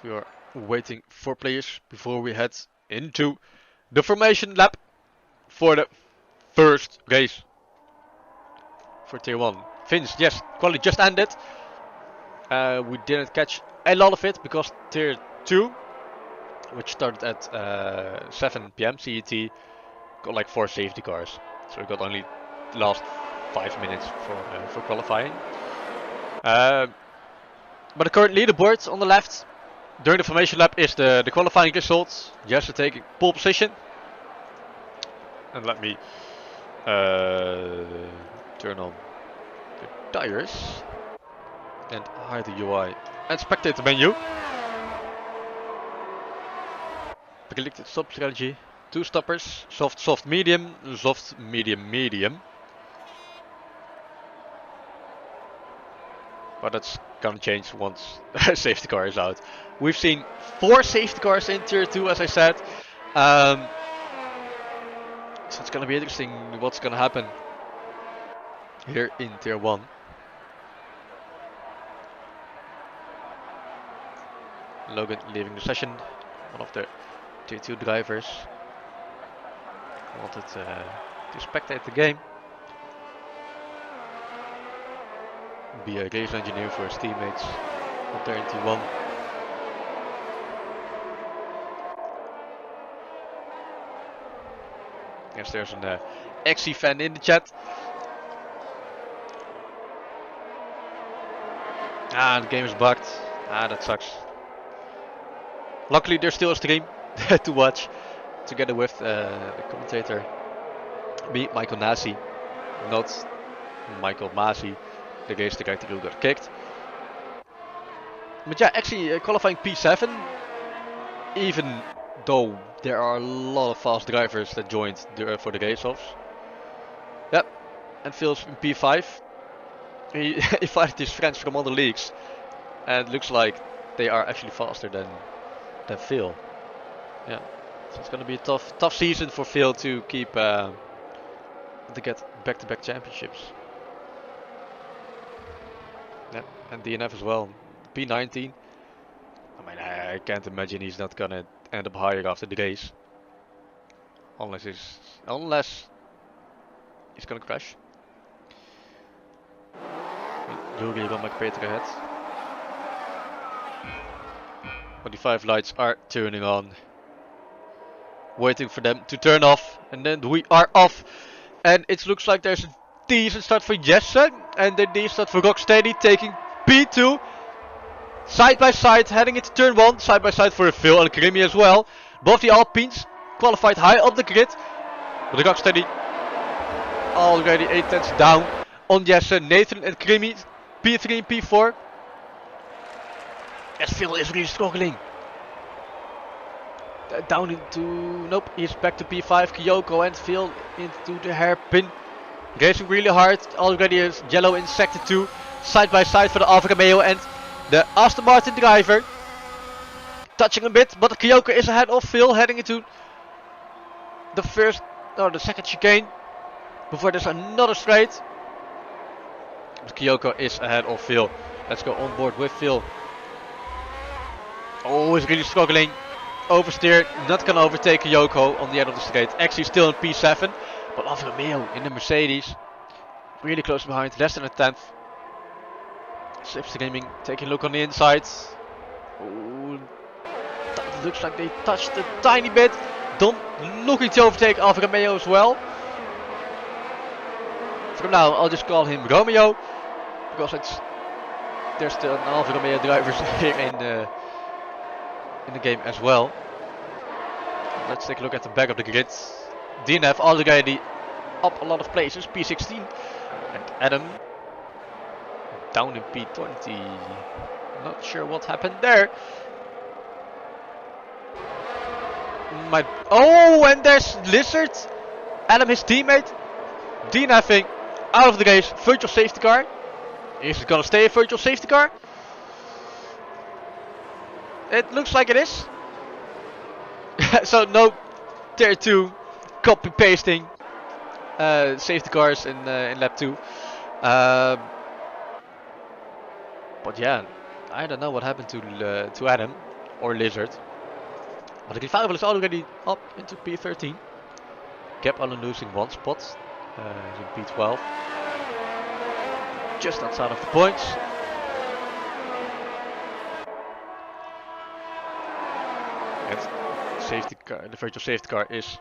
we are waiting for players before we head into the formation lap for the first race for tier 1. Vince, yes, quality just ended. We didn't catch a lot of it because tier 2, which started at 7 PM CET, got like 4 safety cars. So we got only the last 5 minutes for qualifying. But the current leaderboard on the left during the formation lap is the qualifying results. Jesse taking pole position. And let me turn on the tires and hide the UI and spectator menu. Predicted stop strategy. 2 stoppers, soft, soft, medium, soft, medium, medium. But that's gonna change once safety car is out. We've seen 4 safety cars in tier 2, as I said. So it's gonna be interesting what's gonna happen here in tier 1. Logan leaving the session, one of the tier 2 drivers. Wanted to spectate the game. Be a race engineer for his teammates up there in T1. Yes, there's an XE fan in the chat. Ah, the game is bugged. Ah, that sucks. Luckily, there's still a stream to watch together with the commentator, me, Michael Nasi, not Michael Masi, the race director who got kicked. But yeah, actually qualifying P7, even though there are a lot of fast drivers that joined for the race-offs. Yep, and Phil's in P5. He invited his friends from other leagues, and it looks like they are actually faster than Phil. Yeah, so it's gonna be a tough season for Phil to keep to get back-to-back championships. Yeah, and DNF as well. P19. I mean, I can't imagine he's not gonna end up higher after the race, unless he's gonna crash. Yuri will make Peter ahead. 25 lights are turning on. Waiting for them to turn off, and then we are off. And it looks like there's a decent start for Jesse, and a decent start for Rocksteady, taking P2. Side by side, heading into turn 1, side by side for Phil and Krimi as well. Both the Alpines qualified high up the grid. But the Rocksteady already 8 tenths down on Jesse, Nathan and Krimi, P3 and P4. As Phil is really struggling. Down into, nope, he's back to P5, Kyoko and Phil into the hairpin. Racing really hard, already is yellow in sector 2. Side by side for the Alfa Romeo and the Aston Martin driver. Touching a bit, but Kyoko is ahead of Phil, heading into the second chicane. Before there's another straight. But Kyoko is ahead of Phil. Let's go on board with Phil. Oh, he's really struggling. Oversteer, not gonna overtake Kyoko on the end of the straight. Actually still in P7, but Alfa Romeo in the Mercedes. Really close behind, less than a tenth. Slipstreaming, taking a look on the inside. Ooh, that looks like they touched a tiny bit. Dom looking to overtake Alfa Romeo as well. From now, I'll just call him Romeo, because there's still an Alfa Romeo drivers here in the game as well. Let's take a look at the back of the grid. DNF already up a lot of places, P16, and Adam down in P20. Not sure what happened there. Oh, and there's Lizard. Adam, his teammate, DNFing out of the race. Virtual safety car. Is it gonna stay a virtual safety car? It looks like it is. So no tier 2 copy pasting safety cars in lap 2. But yeah, I don't know what happened to Adam. or Lizard. But the revival is already up into P13. Gap only losing one spot. He's in P12. Just outside of the points. And safety car, the virtual safety car is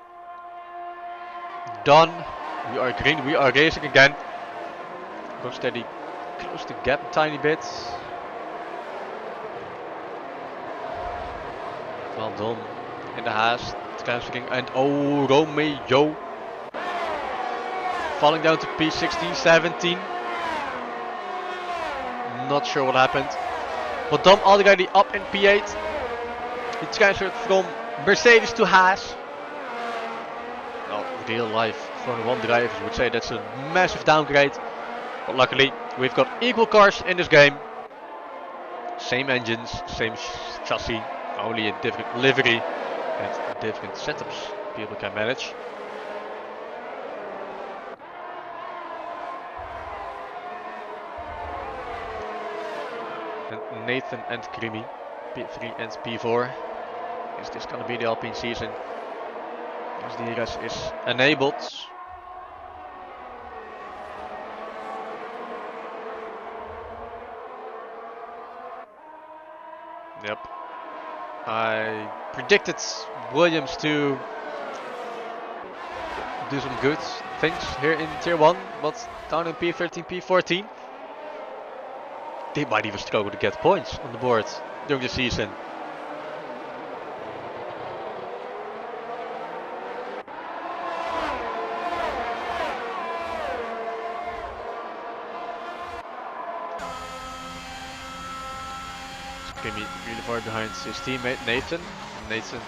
done. We are green, we are racing again. Go steady, close the gap a tiny bit. Well done. In the Haas, transferring, and oh, Romeo falling down to P16, 17. Not sure what happened. But Dom already up in P8. He transferred from Mercedes to Haas. Well, real life Formula 1 drivers would say that's a massive downgrade. But luckily, we've got equal cars in this game. Same engines, same chassis, only a different livery and different setups people can manage. And Nathan and Krimi, P3 and P4. Is this gonna be the Alpine season? As the DRS is enabled. Yep. I predicted Williams to do some good things here in Tier 1, but down in P13, P14, they might even struggle to get points on the board during the season. Kimi really far behind his teammate Nathan. Nathan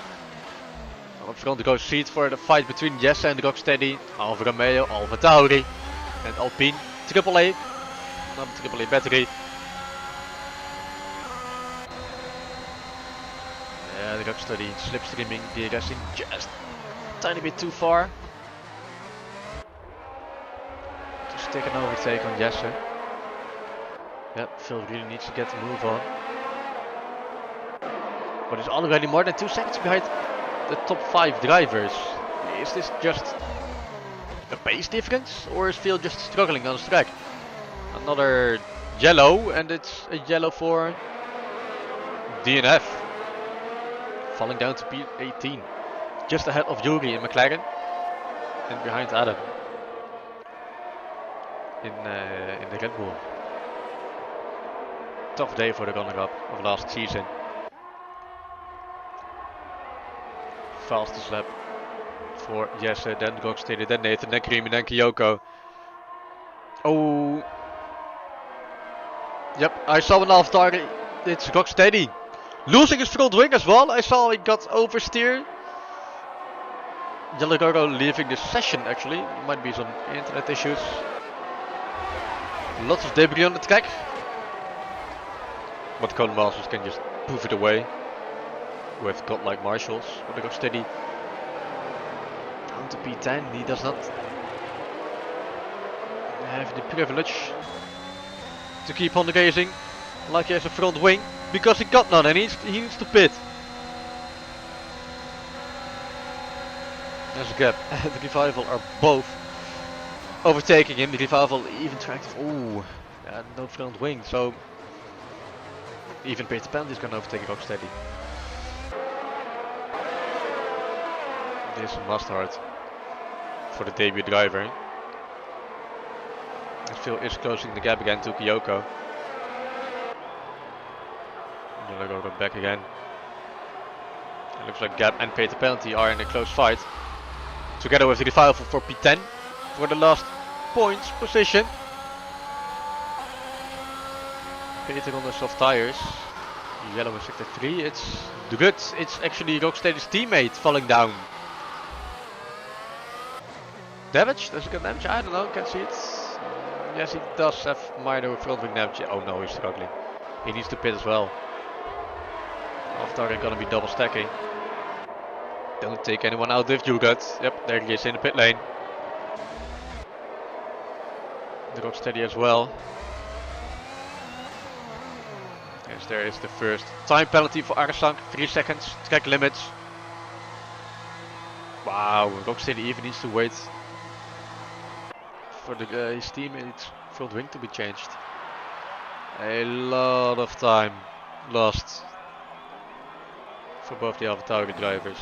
up front goes seat for the fight between Jesse and Rocksteady, Alfa Romeo, Alfa Tauri and Alpine. AAA, not AAA battery. Yeah, the Rocksteady slipstreaming the racing just a tiny bit too far. Just take an overtake on Jesse. Yep, Phil really needs to get the move on. But it's already more than 2 seconds behind the top 5 drivers. Is this just a pace difference, or is Phil just struggling on the track? Another yellow, and it's a yellow for DNF. Falling down to P18. Just ahead of Yuri in McLaren. And behind Adam in the Red Bull. Tough day for the runner-up of last season. Fastest lap for Jesse, then Rocksteady, then Nathan, then Krimi, then Kyoko. Oh. Yep, I saw an Alfa. It's Rocksteady. Losing his front wing as well. I saw he got oversteer. Yellow Gogo leaving the session actually. Might be some internet issues. Lots of debris on the track. But Colin Masters can just poof it away with godlike marshals. But the Rocksteady down to P10. He does not have the privilege to keep on racing like he has a front wing, because he got none and he needs to pit. There's a gap. The Revival are both overtaking him. The Revival even trying to... Ooh, yeah, no front wing, so even Peter Pan is going to overtake Rocksteady. This is a must-hard for the debut driver. And Phil is closing the gap again to Kyoko. Yellow Gogo back again. It looks like Gap and Peter Penalty are in a close fight. Together with the Revival for P10 for the last points position. Peter on the soft tires. Yellow in sector 3. It's good. It's actually Rocksteady's teammate falling down. Damage? Does he get damage? I don't know. Can't see it. Yes, he does have minor front wing damage. Oh no, he's struggling. He needs to pit as well. After they're gonna be double stacking. Don't take anyone out with you guts. Yep, there he is in the pit lane. The Rocksteady as well. Yes, there is the first time penalty for Arasang. 3 seconds, track limits. Wow, Rocksteady even needs to wait for his teammate's front wing to be changed. A lot of time lost for both the AlphaTauri drivers.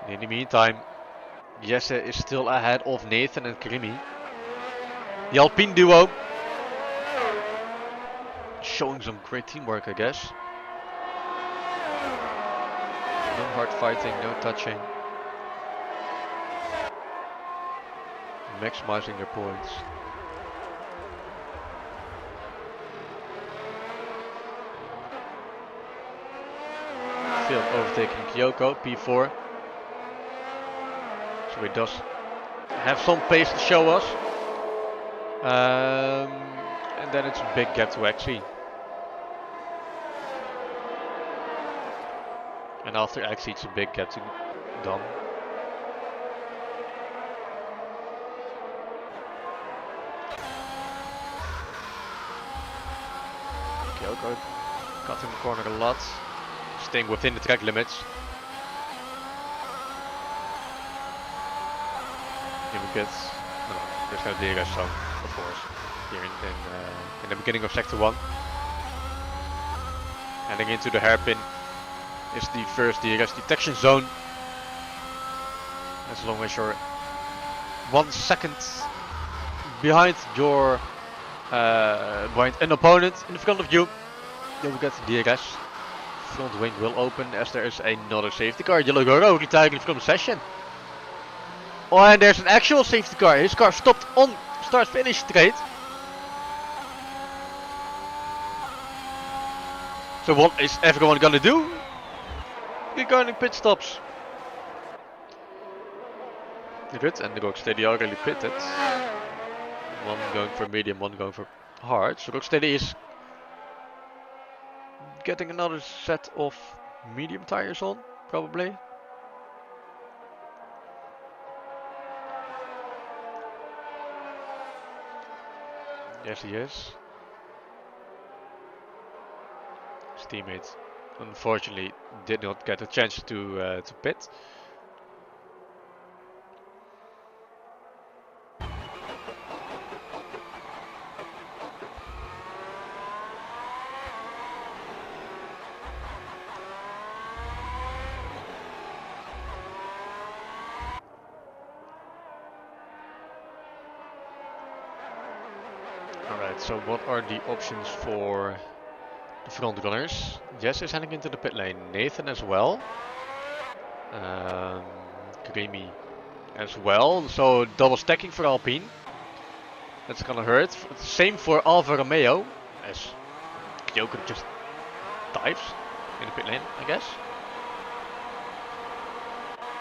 In the meantime, Jesse is still ahead of Nathan and Krimi. The Alpine duo showing some great teamwork, I guess. No hard fighting, no touching. Maximizing their points. Field overtaking Kyoko, P4. So he does have some pace to show us. And then it's a big gap to XE. And after XE it's a big gap to Dom. Kyoko cutting the corner a lot. Staying within the track limits. Here we get there's no DRS zone, of course, here in the beginning of sector 1. Heading into the hairpin is the first DRS detection zone. As long as you're 1 second behind your behind an opponent in front of you, you will get the DRS. Front wing will open as there is another safety car. OGKROE retiring from the session. Oh, and there's an actual safety car. His car stopped on start-finish straight. So what is everyone gonna do regarding pit stops? Good, and the Rocksteady already pitted. One going for medium, one going for hard. So Rocksteady is getting another set of medium tires on, probably. Yes, he is. His teammate, unfortunately, did not get a chance to pit. Alright, so what are the options for the front runners? Jess is heading into the pit lane, Nathan as well. Krimi as well, so double stacking for Alpine. That's gonna hurt. Same for Alfa Romeo, as Kyoko just dives in the pit lane, I guess.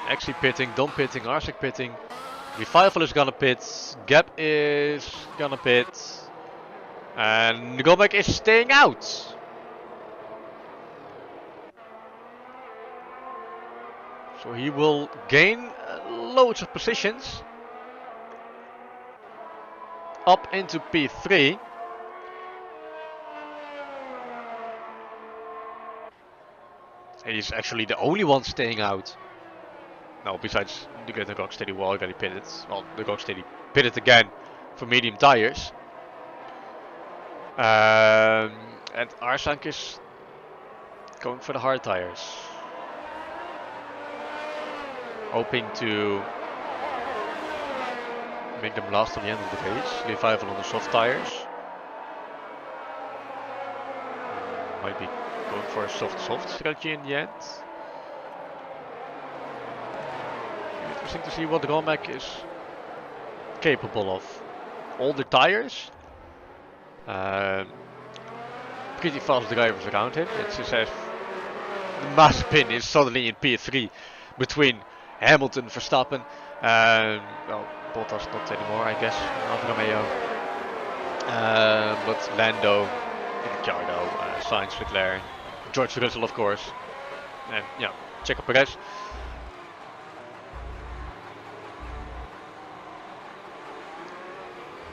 Actually pitting, Dom pitting, Arsik pitting. Revival is gonna pit, Gap is gonna pit. And Gomek is staying out. So he will gain loads of positions up into P3. He's actually the only one staying out. No, besides the Rocksteady who already pitted. Well, the Rocksteady pitted again for medium tires. And Arsank is going for the hard tires. Hoping to make them last on the end of the race. Revival on the soft tires. Might be going for a soft strategy in the end. Interesting to see what Romek is capable of. Older tires. Pretty fast drivers around him. It's just as the Mazepin is suddenly in P3 between Hamilton, Verstappen, well, Bottas not anymore, I guess, Alfa Romeo, but Lando, Ricciardo, Sainz, Leclerc, George Russell, of course, and yeah, Checo Perez.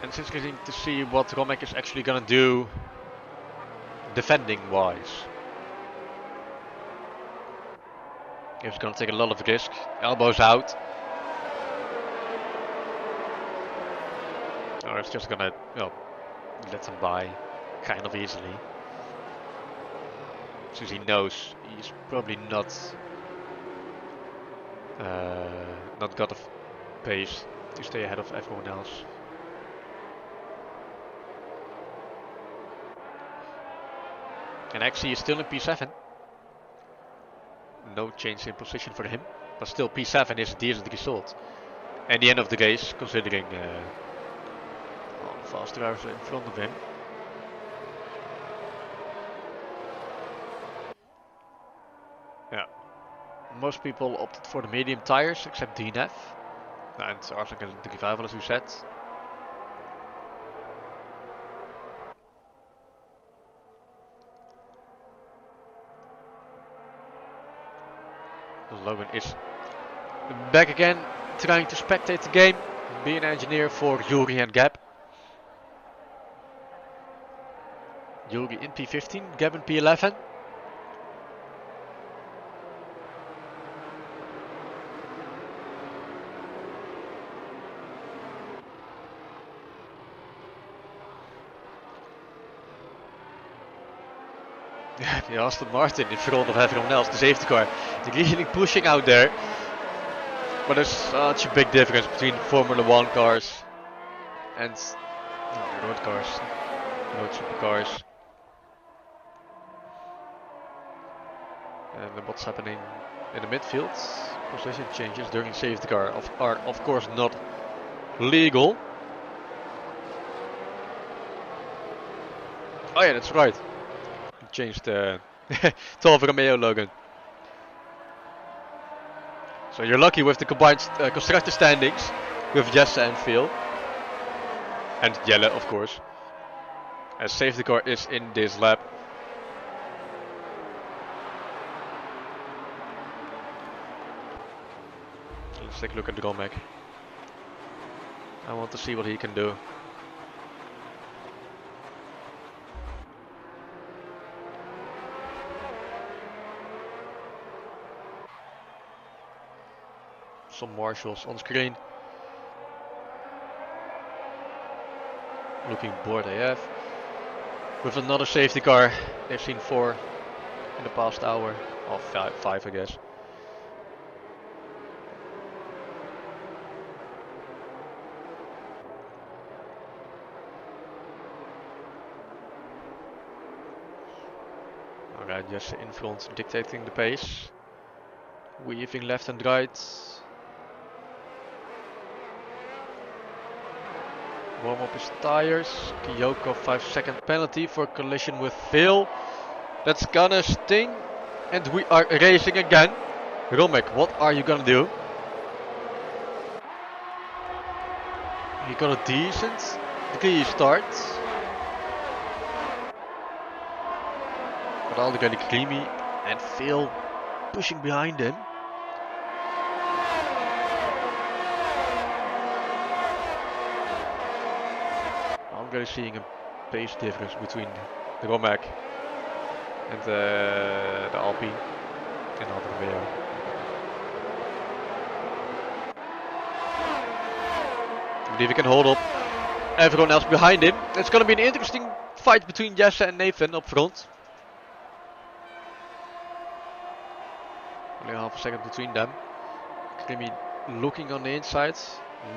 And it's interesting to see what Romek is actually gonna do defending wise. He's gonna take a lot of risk. Elbows out. Or it's just gonna, let him by kind of easily. Since he knows he's probably not got the pace to stay ahead of everyone else. And actually he's still in P7. No change in position for him. But still P7 is a decent result. And the end of the race, considering all the fast drivers in front of him. Yeah. Most people opted for the medium tires, except DNF. And Arsene and the revival, as we said. Logan is back again, trying to spectate the game, be an engineer for Yuri and Gab. Yuri in P15, Gab in P11. The Aston Martin in front of everyone else, the safety car. They're really pushing out there. But there's such a big difference between Formula 1 cars and road cars, road supercars. And what's happening in the midfield? Position changes during safety car are of course not legal. Oh yeah, that's right. Changed to Alfa Romeo Logan. So you're lucky with the combined constructor standings with Jesse and Phil. And Jelle, of course. As safety car is in this lap. Let's take a look at Romek. I want to see what he can do. Some marshals on screen. Looking bored AF. With another safety car. They've seen 4 in the past hour. Or 5 I guess. Alright, just in front, dictating the pace. Weaving left and right. Warm up his tires. Kyoko 5-second penalty for collision with Phil. That's gonna sting. And we are racing again. Romek, what are you gonna do? He got a decent restart. But all getting creamy and Phil pushing behind him. I'm really seeing a pace difference between the Romek and the Alpine and Alfa Romeo. I believe he can hold up everyone else behind him. It's going to be an interesting fight between Jesse and Nathan up front. Only half a second between them. Krimi looking on the inside,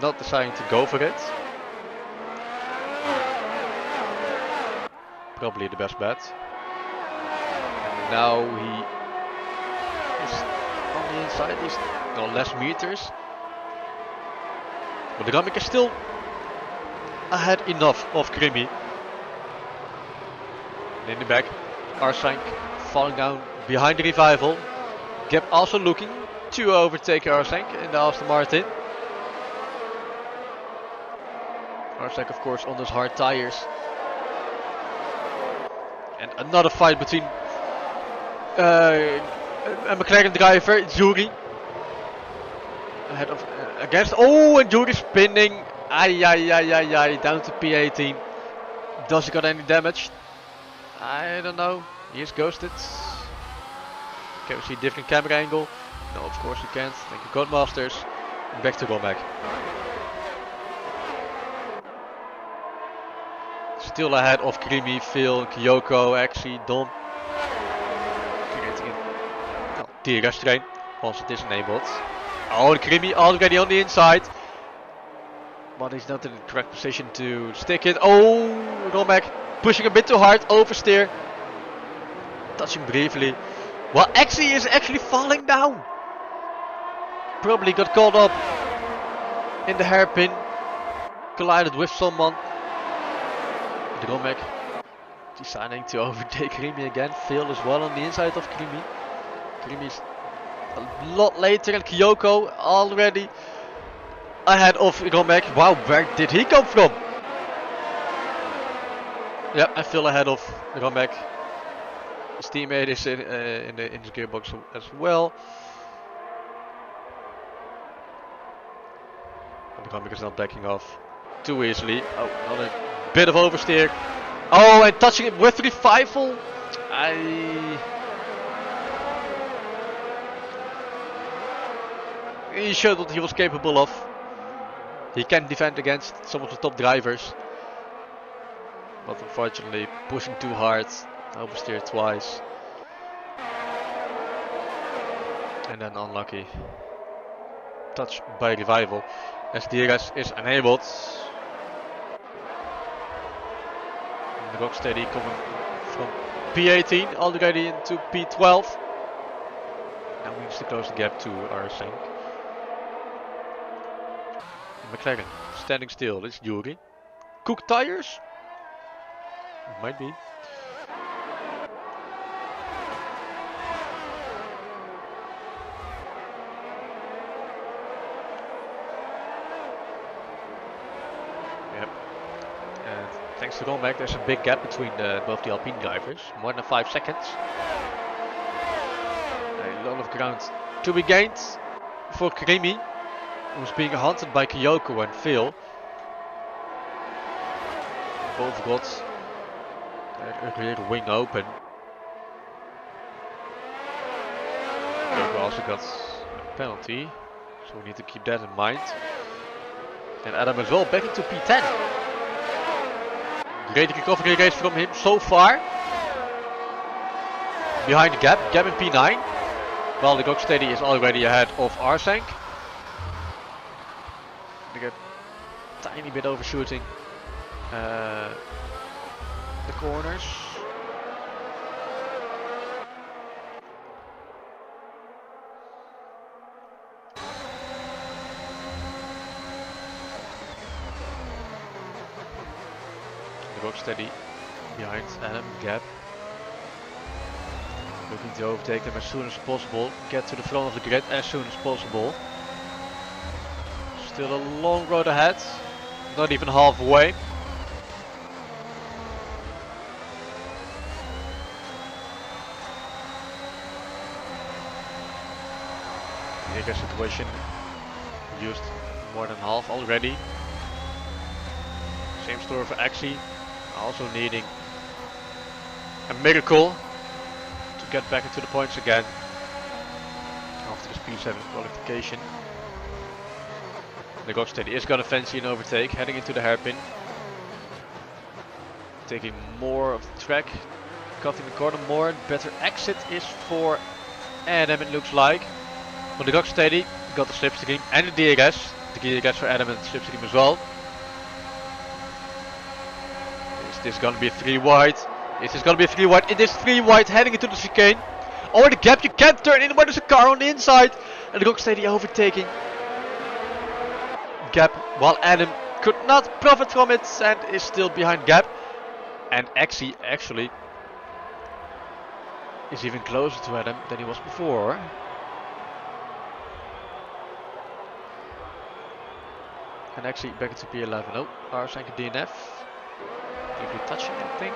not deciding to go for it. Probably the best bet. And now he is on the inside, he's got less meters. But the Romek is still ahead enough of Krimi. And in the back, Arsank falling down behind the revival. Gap also looking to overtake Arsank in the Aston Martin. Arsank, of course, on those hard tires. And another fight between a McLaren driver, Yuri. Ahead of against. Oh, and Yuri spinning Ay, ay, ay, ay, ay, down to P18. Does he got any damage? I don't know. He is ghosted. Can we see a different camera angle? No, of course we can't. Thank you, Codemasters. Back to Romek. Still ahead of Creamy, Phil, Kyoko, Axie, Dom. Creating a DRS train once it is enabled. Oh, Creamy already on the inside. But he's not in the correct position to stick it. Oh, Romek pushing a bit too hard, oversteer. Touching briefly. Well, Axie is actually falling down. Probably got caught up in the hairpin. Collided with someone. Romek deciding to overtake Creamy again. Phil as well on the inside of Creamy. Creamy's a lot later, and Kyoko already ahead of Romek. Wow, where did he come from? Yep, and Phil ahead of Romek. His teammate is in his gearbox as well. And Romek is not backing off too easily. Oh, another bit of oversteer. Oh, and touching it with revival. He showed what he was capable of. He can defend against some of the top drivers. But unfortunately, pushing too hard. Oversteered twice. And then unlucky. Touch by revival. As DRS is enabled. And Rocksteady coming from P18 already into P12. Now we need to close the gap to our sync. McLaren standing still. It's Yuri. Cook tires? Might be. Thanks to Romek, there's a big gap between both the Alpine drivers, more than 5 seconds. A lot of ground to be gained for Creamy, who's being hunted by Kyoko and Phil. Both got their rear wing open. Kyoko also got a penalty, so we need to keep that in mind. And Adam as well, back into P10. Great recovery race from him so far. Behind the gap in P9. While the Rocksteady is already ahead of Arsank. They get a tiny bit overshooting the corners. Rocksteady behind Adam, gap. Looking to overtake them as soon as possible. Get to the front of the grid as soon as possible. Still a long road ahead. Not even halfway. Bigger situation. Used more than half already. Same story for Axie. Also needing a miracle to get back into the points again after this P7 qualification. The Rocksteady is gonna fancy an overtake, heading into the hairpin. Taking more of the track, cutting the corner more. Better exit is for Adam, it looks like. On the Rocksteady, got the slipstream and the DRS. The DRS for Adam and the slipstream as well. Is this gonna be a 3 wide? Is this gonna be a 3 wide? It is 3 wide heading into the chicane. Oh, the gap, you can't turn in, but there's a car on the inside. And the Rocksteady overtaking gap, while Adam could not profit from it and is still behind gap. And Axie actually is even closer to Adam than he was before. And Axie back into P11. Oh, Arsank DNF. Briefly touching, I think.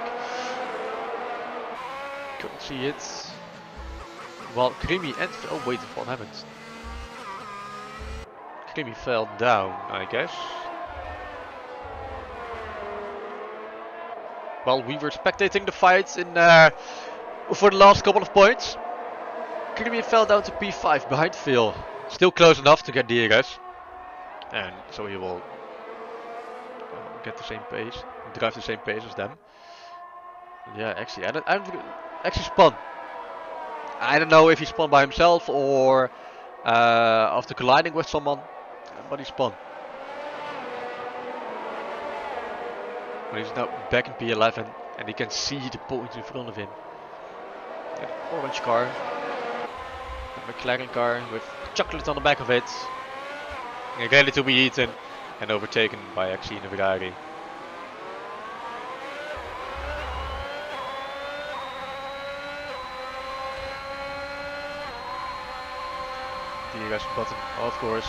Couldn't see it. While Creamy and oh wait, what happened? Creamy fell down, I guess. Well, we were spectating the fights in for the last couple of points. Caribbean fell down to P5 behind Phil. Still close enough to get DRS. And so he will get the same pace, drive the same pace as them. Yeah, actually, I'm actually spun. I don't know if he spun by himself or after colliding with someone, but he spun. But he's now back in P11 and he can see the points in front of him. An orange car, a McLaren car with chocolate on the back of it, ready to be eaten and overtaken by actually a Ferrari. DRS button, of course.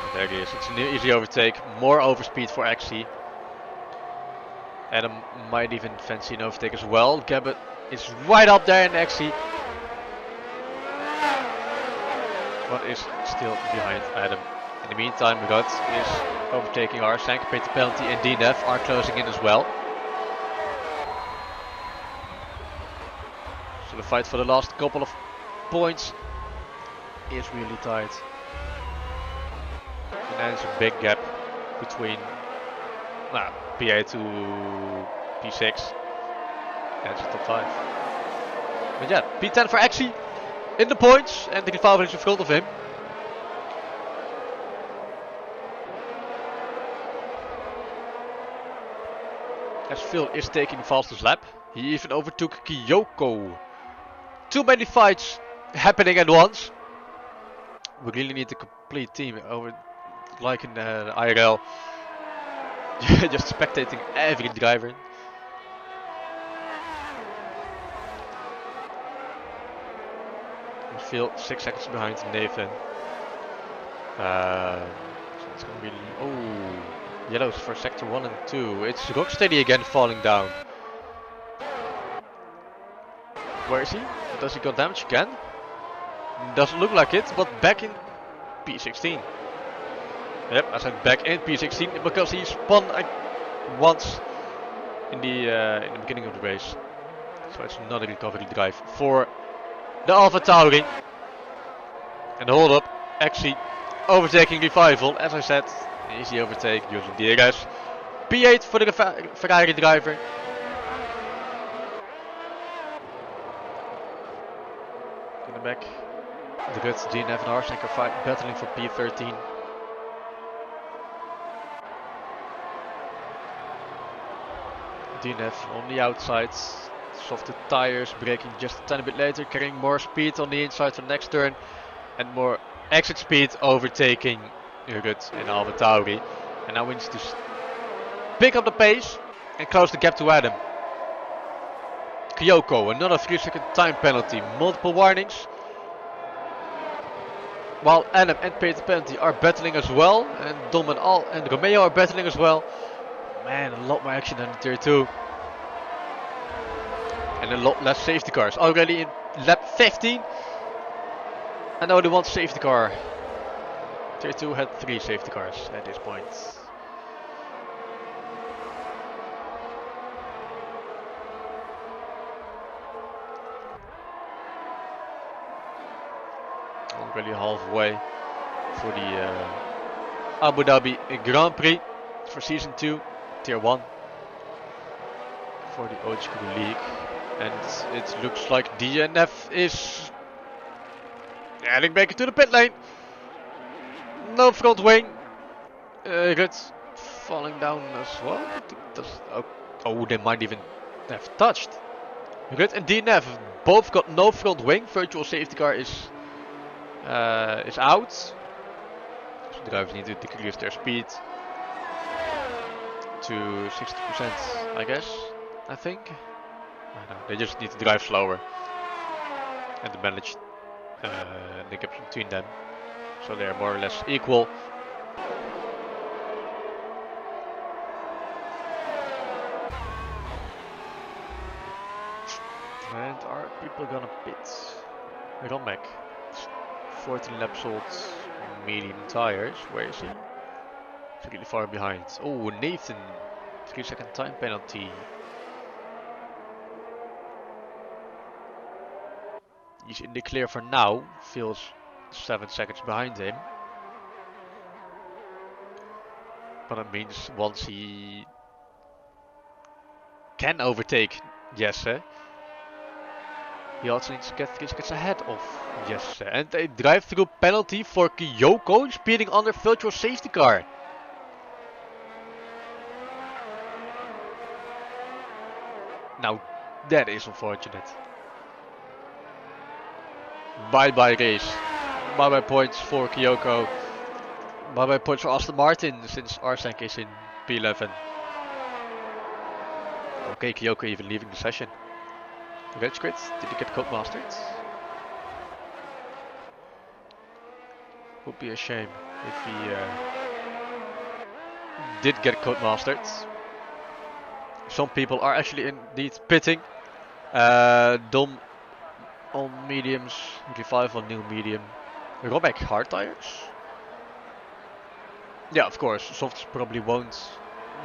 And there he is. It's an easy overtake. More overspeed for Axie. Adam might even fancy an overtake as well. Gabbett is right up there in Axie. But is still behind Adam. In the meantime, Rod is overtaking our Syncopated Penalty and DNF are closing in as well. So the fight for the last couple of points is really tight. And then there's a big gap between P8 to P6. And it's the top 5. But yeah, P10 for Axie in the points and the Rival is in front of him. As Phil is taking the fastest lap, he even overtook Kyoko. Too many fights happening at once. We really need a complete team over, like in IRL. Just spectating every driver. And Phil 6 seconds behind Nathan. So it's gonna be yellows for sector 1 and 2. It's Rocksteady again falling down. Where is he? Does he got damage again? Doesn't look like it, but back in P16. Yep, I said back in P16 because he spun once in the beginning of the race. So it's not a recovery drive for the Alpha Tauri. And hold up, actually overtaking Revival, as I said, easy overtake using DRS. P8 for the Ferrari driver. In the back, the good DNF and Arsenal are battling for P13. DNF on the outside, softer tires, braking just a tiny bit later, carrying more speed on the inside for the next turn, and more exit speed overtaking Urut in Alpha Tauri. And now we need to pick up the pace and close the gap to Adam. Kyoko, another 3-second time penalty, multiple warnings. While Adam and Peter Penalty are battling as well, and Dom and Romeo are battling as well. Man, a lot more action than in tier 2. And a lot less safety cars. Already in lap 15. And only one safety car. Tier 2 had 3 safety cars at this point. Already halfway for the Abu Dhabi Grand Prix for season 2. Tier 1 for the OGKROE League, and it looks like DNF is heading back into the pit lane. No front wing. Good falling down as well. Oh, they might even have touched. Good and DNF both got no front wing. Virtual safety car is out. So the drivers need to decrease their speed to 60%, I guess. I think. I don't know. They just need to drive slower and to manage the gap between them, so they are more or less equal. And are people gonna pit? Romek, 14 laps old, medium tires. Where is he? He's really far behind. Oh, Nathan, 3-second time penalty. He's in the clear for now. Feels 7 seconds behind him. But it means once he can overtake Jesse, he also needs to get 3 seconds ahead of Jesse. And a drive-through penalty for Kyoko speeding under virtual safety car. Now that is unfortunate. Bye-bye race. Bye-bye points for Kyoko. Bye-bye points for Aston Martin since Arsenk is in P11. Okay, Kyoko even leaving the session. Rage quit. Did he get code mastered? Would be a shame if he did get code mastered. Some people are actually indeed pitting. Dom on mediums, Revive on new medium. Robeck hard tires. Yeah, of course. Softs probably won't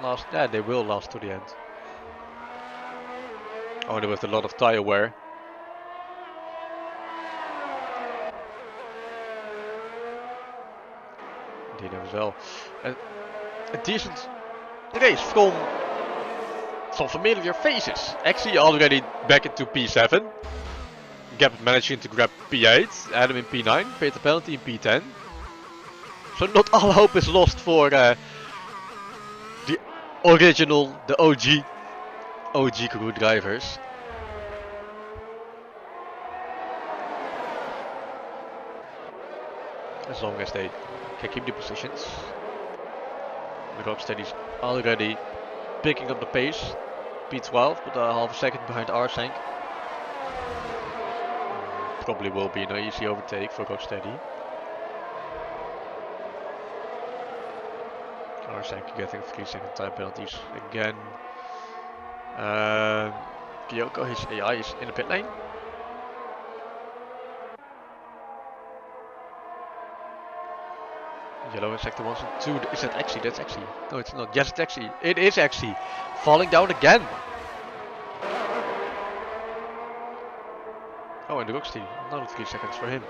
last. Yeah, they will last to the end. Only with a lot of tire wear. Indeed as well. A decent race from some familiar faces. Actually already back into P7. Gap managing to grab P8. Adam in P9. Paid the penalty in P10. So not all hope is lost for the original, the OG OGKROE drivers. As long as they can keep the positions. Rocksteady's already picking up the pace. P12, but a half a second behind Arsenk. Probably will be an easy overtake for Rocksteady. Arsenk getting 3 second time penalties again. Kyoko, his AI is in the pit lane. Yellow in sector 1 and 2. Is that actually? That's actually. No, it's not. Yes, it's actually. It is actually. Falling down again. Oh, and the Rocksteady. Another 3 seconds for him.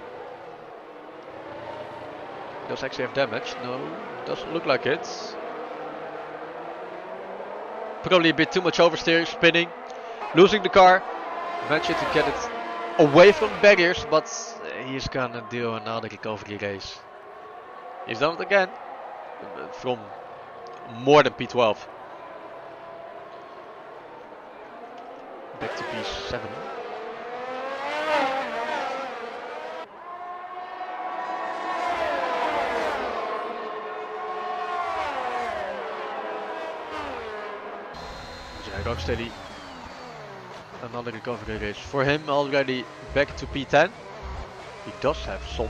Does actually have damage? No, doesn't look like it. Probably a bit too much oversteer, spinning, losing the car. Managed to get it away from the barriers, but he's gonna do another recovery race. He's done it again, from more than P12. Back to P7. Rocksteady, another recovery race for him, already back to P10. He does have some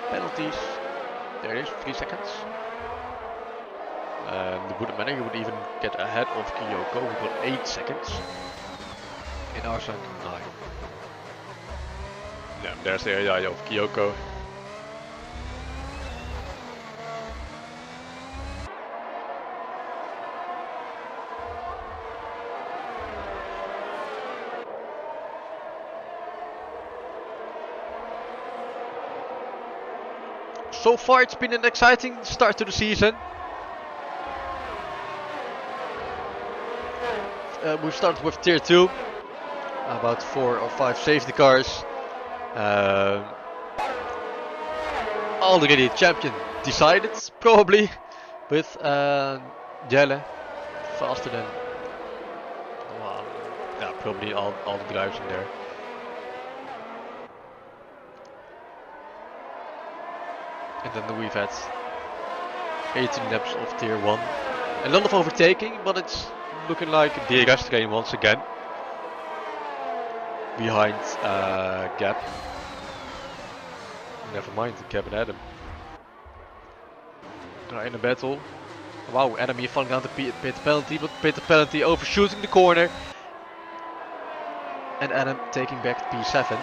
penalties. There it is, 3 seconds. The Buddha Manor would even get ahead of Kyoko, who got 8 seconds. In Arsenk 9. Yeah, there's the AI of Kyoko. So far it's been an exciting start to the season. We started with tier 2. About 4 or 5 safety cars. Already champion decided, probably. With Jelle. Faster than... yeah, probably all the drivers in there. And then we've had 18 laps of tier 1. A lot of overtaking, but it's looking like the rest train once again. Behind Gap. Never mind, Gap and Adam. In a battle. Wow, Adam here falling down to pit penalty, but pit penalty overshooting the corner. And Adam taking back P7.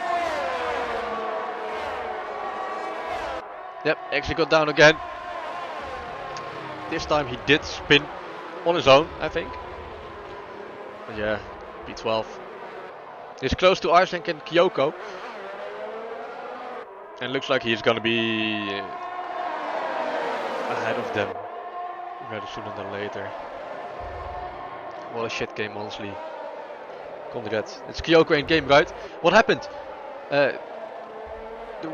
Yep, actually got down again. This time he did spin on his own, I think. But yeah, P12. He's close to Arsenk and Kyoko. And looks like he's gonna be ahead of them rather sooner than later. What a shit game, honestly. Conrad. It's Kyoko in game, right? What happened?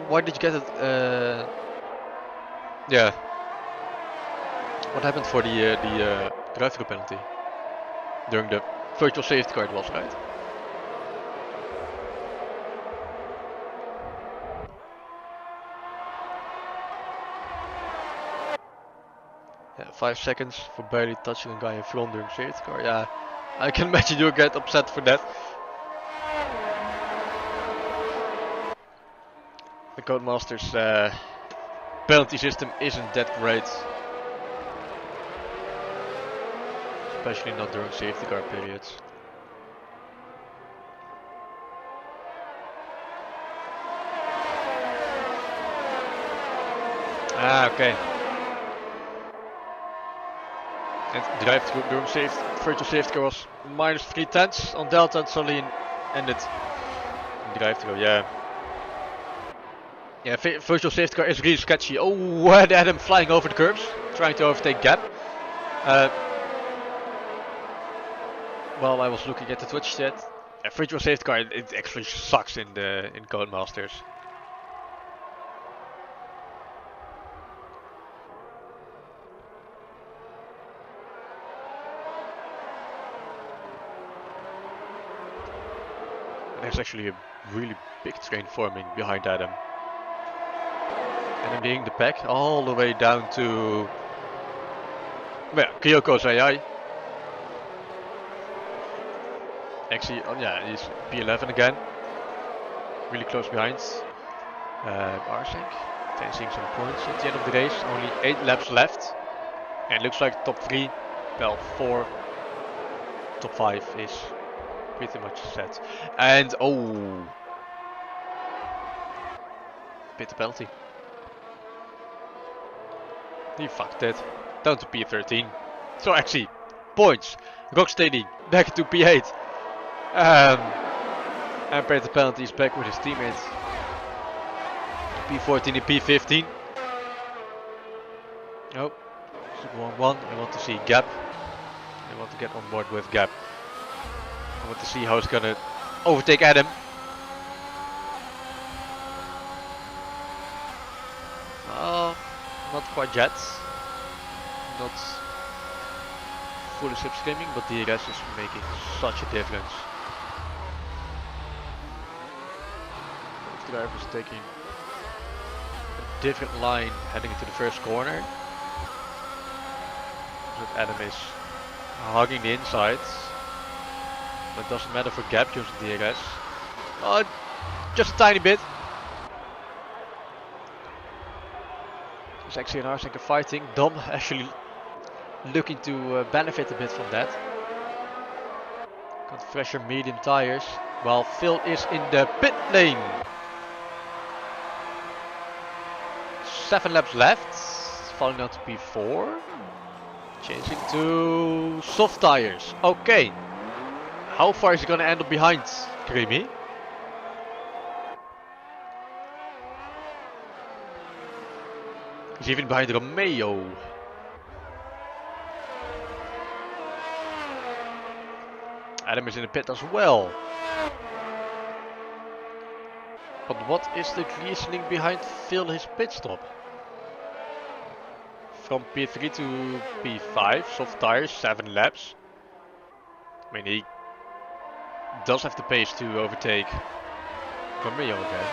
Why did you get it? Yeah. What happened for the drive-through penalty? During the virtual safety car, it was, right? Yeah, 5 seconds for barely touching a guy in front during safety car. Yeah, I can imagine you get upset for that. The Codemasters penalty system isn't that great. Especially not during safety car periods. Ah, okay. And drive through during virtual safety car was -3/10 on Delta and suddenly ended in drive through, yeah. Yeah, virtual safety car is really sketchy. Oh, and Adam flying over the curbs, trying to overtake Gap. While I was looking at the Twitch chat, virtual safety car, it actually sucks in Codemasters. There's actually a really big train forming behind Adam. And I'm leading the pack all the way down to Kyoko's AI. Actually, oh yeah, he's P11 again. Really close behind. Arsenk facing some points at the end of the race. Only 8 laps left. And it looks like top 3, well 4, top 5 is pretty much set. And oh, bit of penalty. He fucked it. Down to P13. So actually, points. Rocksteady back to P8. And paid the penalties back with his teammates. P14 and P15. Oh, 1-1. I want to see Gap. I want to get on board with Gap. I want to see how it's gonna overtake Adam. Not quite yet. Not fully slipstreaming, but the rest is making such a difference. The driver is taking a different line heading into the first corner. So Adam is hugging the inside. But it doesn't matter for Gap using DRS. Oh, just a tiny bit. There's actually an Arsenk fighting. Dom actually looking to benefit a bit from that. Got fresher medium tires. While Phil is in the pit lane. 7 laps left. Falling down to P4. Changing to soft tires. Okay. How far is he gonna end up behind Creamy? He's even behind Romeo. Adam is in the pit as well. But what is the reasoning behind Phil his pit stop? From P3 to P5, soft tires, 7 laps. I mean, he does have the pace to overtake Romeo again.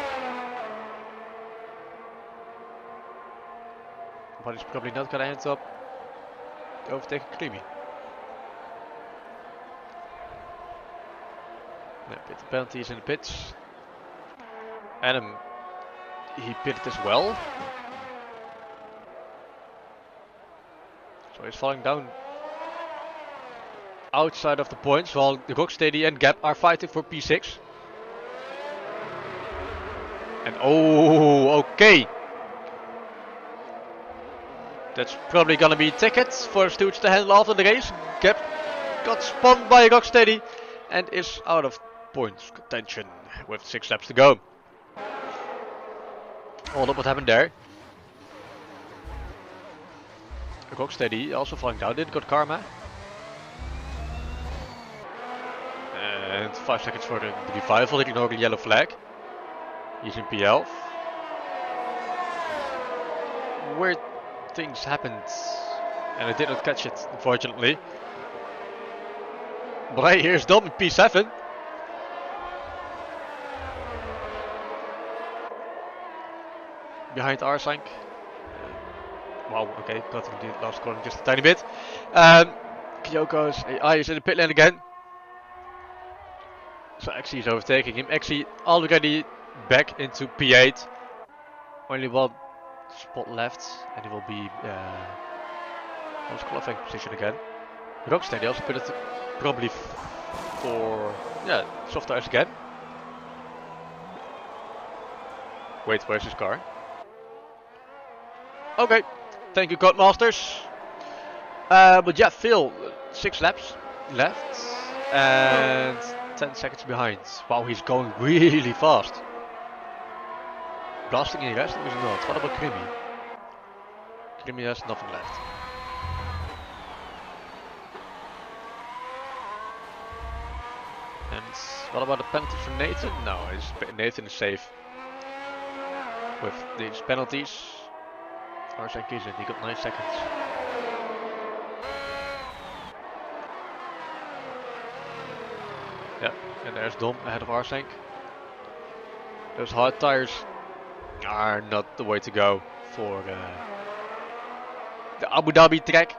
But he's probably not gonna end up overtaking Creamy. No, pit penalties in the pits. Adam, he pitted as well. So he's falling down outside of the points while the Rocksteady and Gap are fighting for P6. And oh, okay. That's probably gonna be tickets for Stooge to handle after the race. Gap got spun by Rocksteady and is out of points contention with 6 laps to go. Hold up, what happened there? Rocksteady also falling down, did got karma. And 5 seconds for the revival, ignore the yellow flag. He's in PL. Weird things happened and I did not catch it, unfortunately. But hey, here's Dom in P7. Behind Arsank. Wow, okay, cutting the last corner just a tiny bit. Kyoko's AI is in the pit lane again. So Xe is overtaking him. Xe already back into P8. Only one spot left and he will be on his qualifying position again. Rocksteady also put it probably for soft tires again. Wait, where's his car? Okay, thank you Codemasters. But yeah, Phil, 6 laps left and 10 seconds behind. Wow, he's going really fast. Blasting in rest or is it not? What about Krimi? Krimi has nothing left. And what about the penalty for Nathan? No, Nathan is safe with these penalties. Arsank isn't, he got 9 seconds. Yeah, and there's Dom ahead of Arsank. Those hard tires are not the way to go for the Abu Dhabi track.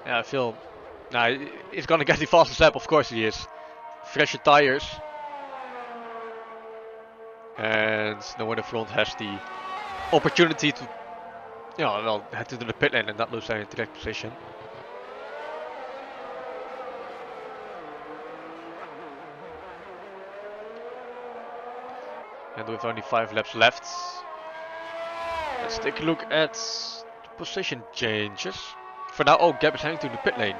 Yeah, I feel he's gonna get the fastest lap, of course he is. Fresher tires. And no one in front has the opportunity to head to the pit lane and not lose any track position. And with only 5 laps left, let's take a look at the position changes. For now, Gab is heading to the pit lane.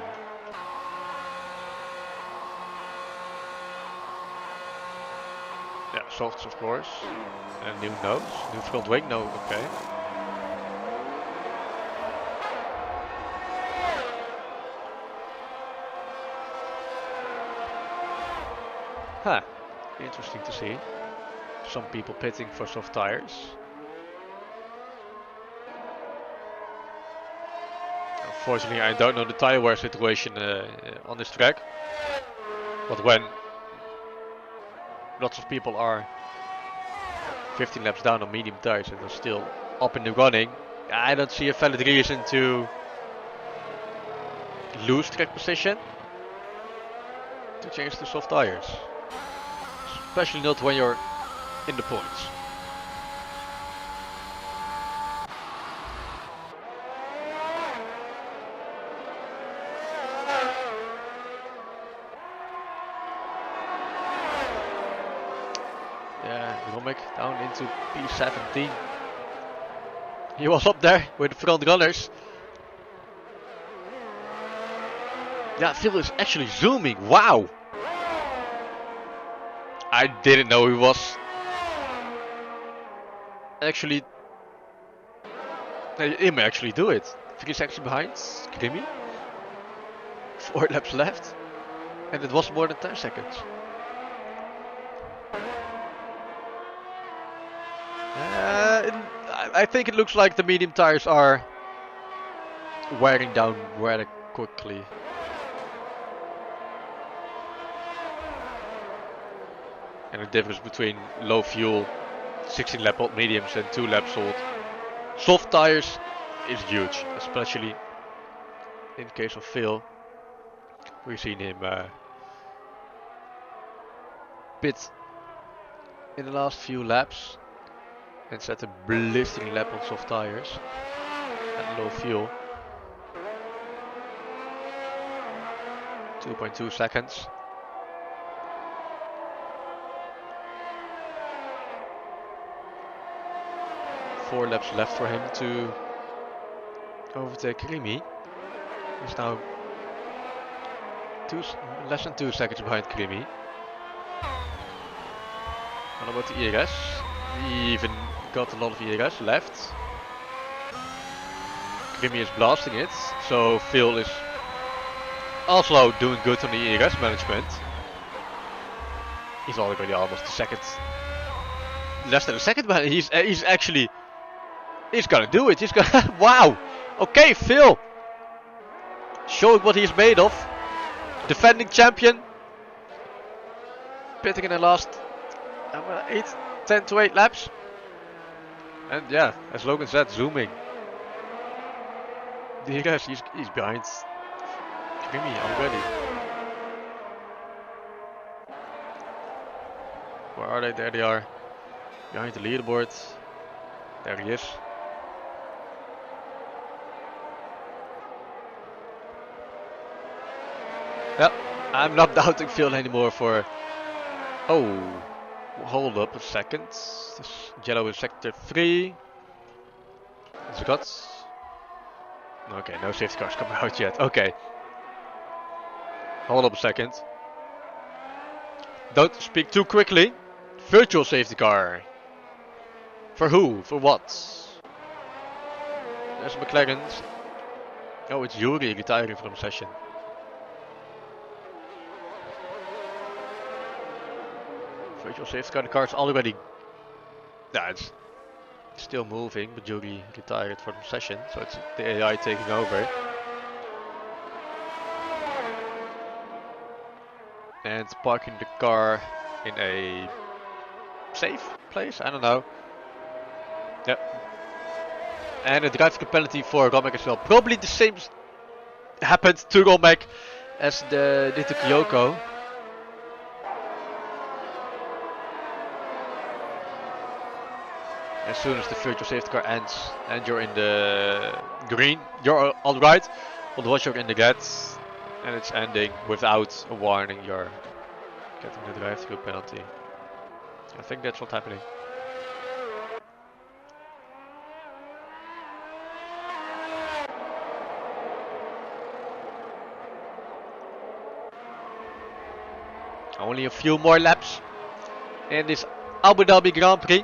Yeah, softs of course. And new nose, new front wing, no, okay. Huh, interesting to see. Some people pitting for soft tires. Unfortunately, I don't know the tire wear situation on this track. But when lots of people are 15 laps down on medium tires and are still up in the running, I don't see a valid reason to lose track position to change to soft tires. Especially not when you're in the points. Yeah, Romek down into P17. He was up there with the front runners. Yeah, Phil is actually zooming. Wow! I didn't know he was actually. He may actually do it. 3 seconds behind Krimi. 4 laps left. And it was more than 10 seconds. I think it looks like the medium tires are wearing down rather quickly. And the difference between low fuel 16 lap old mediums and 2 laps old soft tires is huge, especially in case of Phil. We've seen him pit in the last few laps and set a blistering lap on soft tires at low fuel. 2.2 seconds. Four laps left for him to overtake Krimi. He's now less than 2 seconds behind Krimi. What about the ERS? He even got a lot of ERS left. Krimi is blasting it, so Phil is also doing good on the ERS management. He's already almost a second, less than a second, but he's gonna do it. He's gonna wow. Okay, Phil, showing what he's made of. Defending champion, pitting in the last 10 to 8 laps. And yeah, as Logan said, zooming. Yes, he's behind Krimi already. Where are they? There they are. Behind the leaderboard. There he is. Yep, I'm not doubting Phil anymore for... Oh, hold up a second. This yellow is sector 3. It's got... Okay, no safety cars coming out yet. Okay. Hold up a second. Don't speak too quickly. Virtual safety car. For who? For what? There's McLaren's. Oh, it's Yuri retiring from the session. Virtual safety car. The car's already... Yeah, it's still moving, but Yuri retired from the session, so it's the AI taking over. And parking the car in a safe place? I don't know. Yep. And a drive penalty for Romek as well. Probably the same happened to Romek as did to Kyoko. As soon as the virtual safety car ends and you're in the green, you're alright. But once you're in the red and it's ending without a warning, you're getting the drive-through penalty. I think that's what's happening. Only a few more laps in this Abu Dhabi Grand Prix.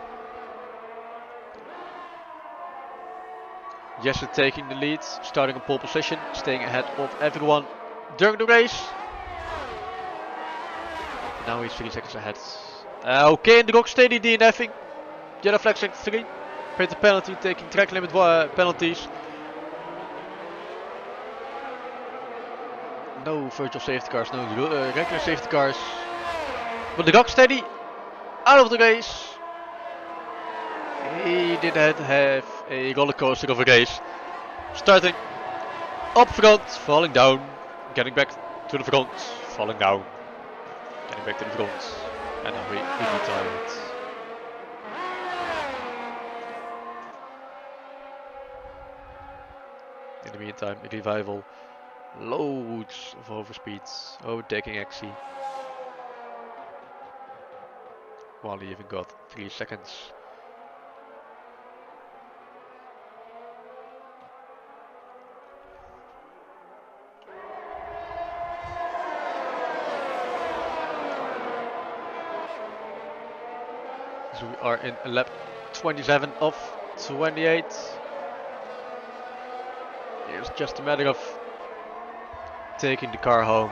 Jesse taking the lead, starting in pole position, staying ahead of everyone during the race. Now he's 3 seconds ahead. Okay, in the Rocksteady DNFing. Yellow flag sector 3. Paid the penalty, taking track limit penalties. No virtual safety cars, no regular safety cars. But the Rocksteady out of the race. He did have a roller coaster of a race. Starting up front, falling down, getting back to the front, falling down, getting back to the front, and now we retired. In the meantime, Revival, loads of overspeeds, overtaking Axie. While he even got 3 seconds. So we are in lap 27 of 28. It's just a matter of taking the car home.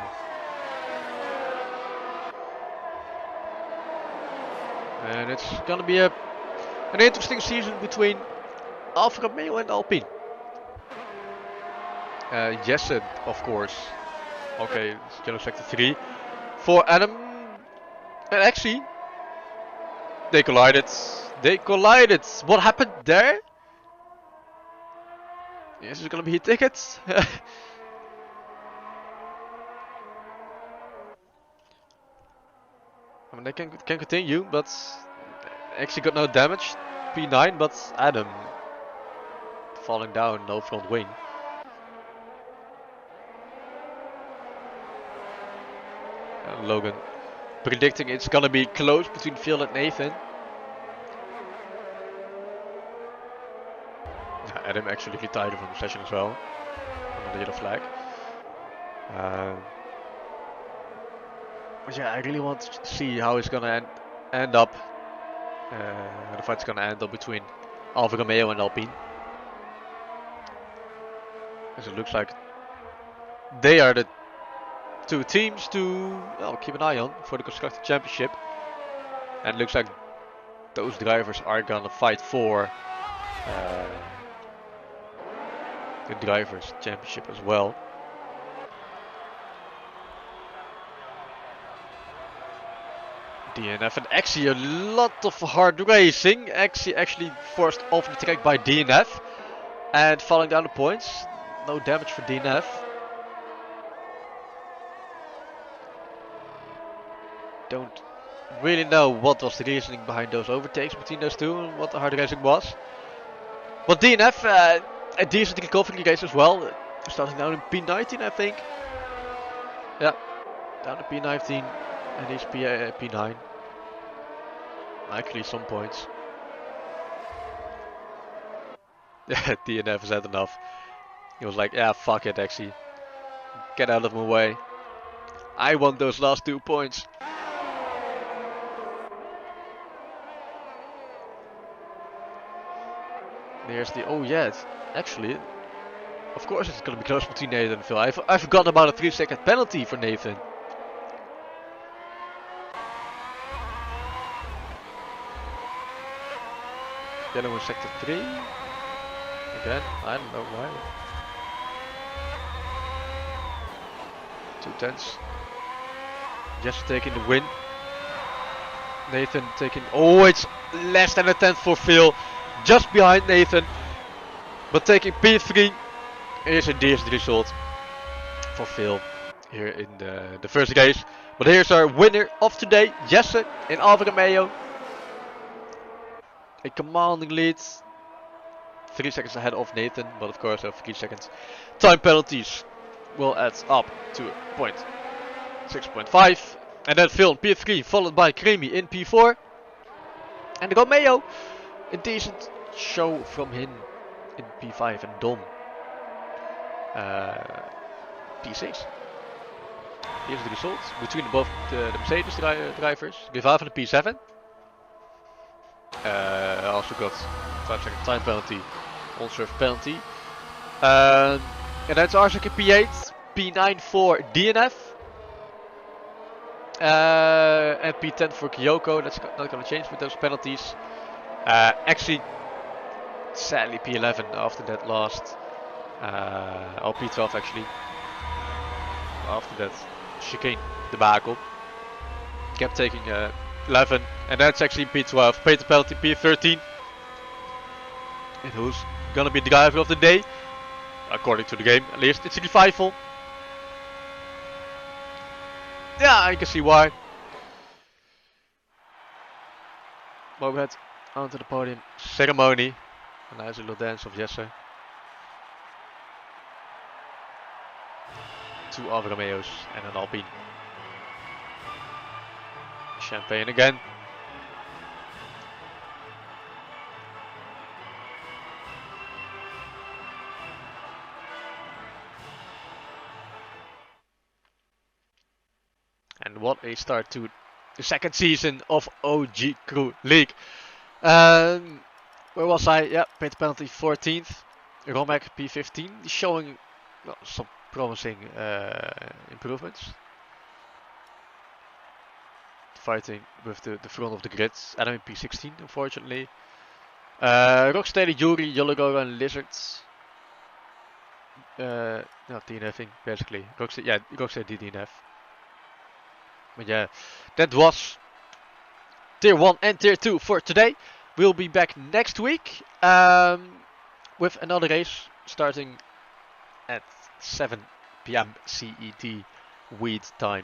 And it's gonna be an interesting season between Alfa Romeo and Alpine. Jesse, of course. Okay, it's yellow sector 3. For Adam and Axie. They collided. They collided. What happened there? Is it gonna be tickets? I mean, they can continue, but actually got no damage. P9, but Adam falling down, no front wing. And Logan predicting it's gonna be close between Phil and Nathan. and him actually retired from the session as well, under the yellow flag. But yeah, I really want to see how it's gonna end up. The fight's gonna end up between Alfa Romeo and Alpine. As it looks like they are the two teams to keep an eye on for the Constructor Championship. And it looks like those drivers are gonna fight for the Drivers' Championship as well. DNF and actually a lot of hard racing. Actually forced off the track by DNF and falling down the points. No damage for DNF. Don't really know what was the reasoning behind those overtakes between those two and what the hard racing was. But DNF, a decent recovery race as well. Starting down in P19, I think. Yeah, down to P19 and he's P9. Actually, some points. Yeah, DNF has had enough. He was like, yeah, fuck it, actually. Get out of my way. I want those last 2 points. There's the, oh yeah, actually, of course it's gonna be close between Nathan and Phil. I forgot about a 3-second penalty for Nathan. Yellow in sector 3. Again, I don't know why. 2 tenths. Just taking the win. Nathan taking, oh, it's less than a tenth for Phil. Just behind Nathan. But taking P3 is a decent result for Phil here in the first race. But here's our winner of today, Jesse in Alfa Romeo. A commanding lead. 3 seconds ahead of Nathan, but of course after 3 seconds time penalties will add up to 6.5. And then Phil in P3, followed by Cremi in P4. And Romeo, a decent show from him in P5, and Dom P6. Here's the results between both the Mercedes drivers. Rival in the P7. Also got 5-second time penalty, on-serve penalty. And that's Arsik in P8, P9 for DNF. And P10 for Kyoko. That's not going to change with those penalties. Actually, sadly P11 after that last, or P12 actually, after that chicane debacle. Kept taking 11, and that's actually P12. Paid the penalty P13. And who's gonna be the driver of the day? According to the game, at least it's Revival. Yeah, I can see why. Moped onto the podium ceremony. A nice little dance of Jesse. 2 Alfa Romeos and an Alpine. Champagne again. And what a start to the second season of OGKROE League. Where was I? Yeah, paid penalty 14th. Romek P15, showing some promising improvements. Fighting with the front of the grid. Adam in P16, unfortunately. Rocksteady, Yuri, Yologo, and Lizards. Not DNFing, basically. Rocksteady DNF. But yeah, that was Tier 1 and Tier 2 for today. We'll be back next week with another race starting at 7 PM CET wheat time.